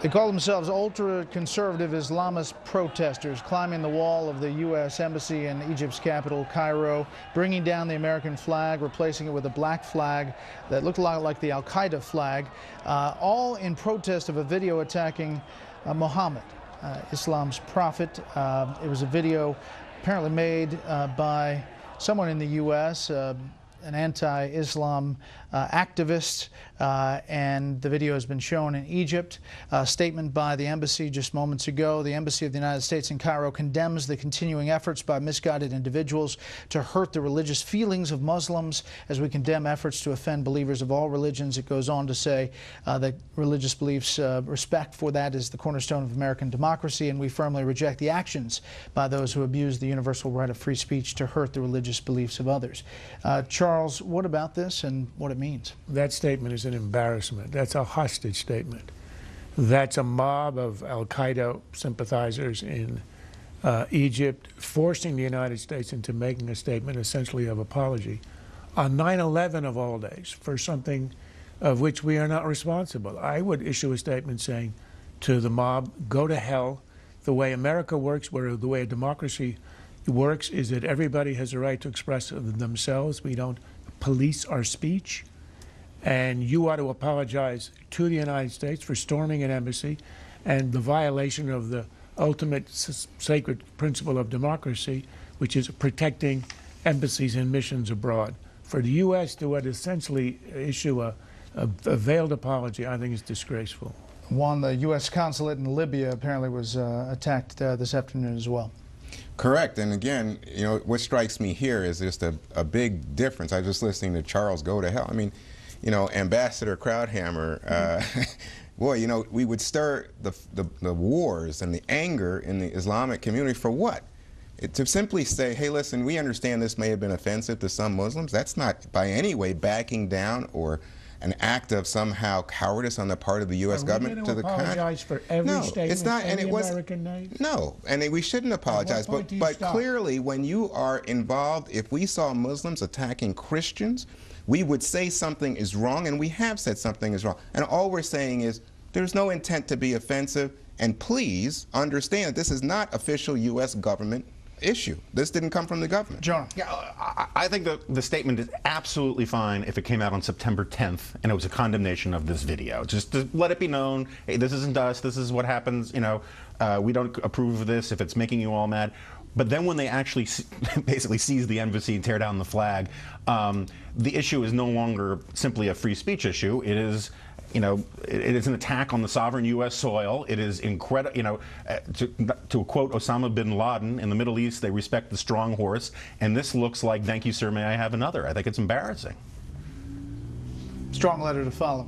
They call themselves ultra-conservative Islamist protesters, climbing the wall of the U.S. Embassy in Egypt's capital, Cairo, bringing down the American flag, replacing it with a black flag that looked a lot like the Al-Qaeda flag, all in protest of a video attacking Muhammad, Islam's prophet. It was a video apparently made by someone in the U.S., an anti-Islam activist, and the video has been shown in Egypt. A statement by the embassy just moments ago. The Embassy of the United States in Cairo condemns the continuing efforts by misguided individuals to hurt the religious feelings of Muslims, as we condemn efforts to offend believers of all religions. It goes on to say that religious beliefs, respect for that is the cornerstone of American democracy, and we firmly reject the actions by those who abuse the universal right of free speech to hurt the religious beliefs of others. Charles, what about this and what it means? That statement is an embarrassment. That's a hostage statement. That's a mob of Al-Qaeda sympathizers in Egypt forcing the United States into making a statement essentially of apology on 9/11 of all days for something of which we are not responsible. I would issue a statement saying to the mob, go to hell. The way America works, where the way a democracy works, is that everybody has a right to express themselves. We don't police our speech, and you ought to apologize to the United States for storming an embassy and the violation of the ultimate sacred principle of democracy, which is protecting embassies and missions abroad. For the U.S. to essentially issue a veiled apology, I think is disgraceful. Juan, the U.S. consulate in Libya apparently was attacked this afternoon as well. Correct. And again, you know, what strikes me here is just a big difference. I was just listening to Charles go to hell. I mean, you know, Ambassador Krauthammer, boy, you know, we would stir the wars and the anger in the Islamic community for what? To simply say, hey, listen, we understand this may have been offensive to some Muslims. That's not by any way backing down or an act of somehow cowardice on the part of the U.S. government to the apologize for every no, statement it's not, and it was American name? No, and we shouldn't apologize. But clearly, when you are involved, if we saw Muslims attacking Christians, we would say something is wrong, and we have said something is wrong. And all we're saying is there's no intent to be offensive, and please understand this is not official U.S. government issue. This didn't come from the government. John. Yeah, I think the statement is absolutely fine if it came out on September 10th and it was a condemnation of this video. Just to let it be known, hey, this isn't us, this is what happens, you know, we don't approve of this if it's making you all mad. But then when they actually basically seize the embassy and tear down the flag, the issue is no longer simply a free speech issue. It is, you know, it is an attack on the sovereign U.S. soil. It is incredible, you know, to quote Osama bin Laden, in the Middle East, they respect the strong horse. And this looks like, thank you, sir, may I have another? I think it's embarrassing. Strong letter to follow.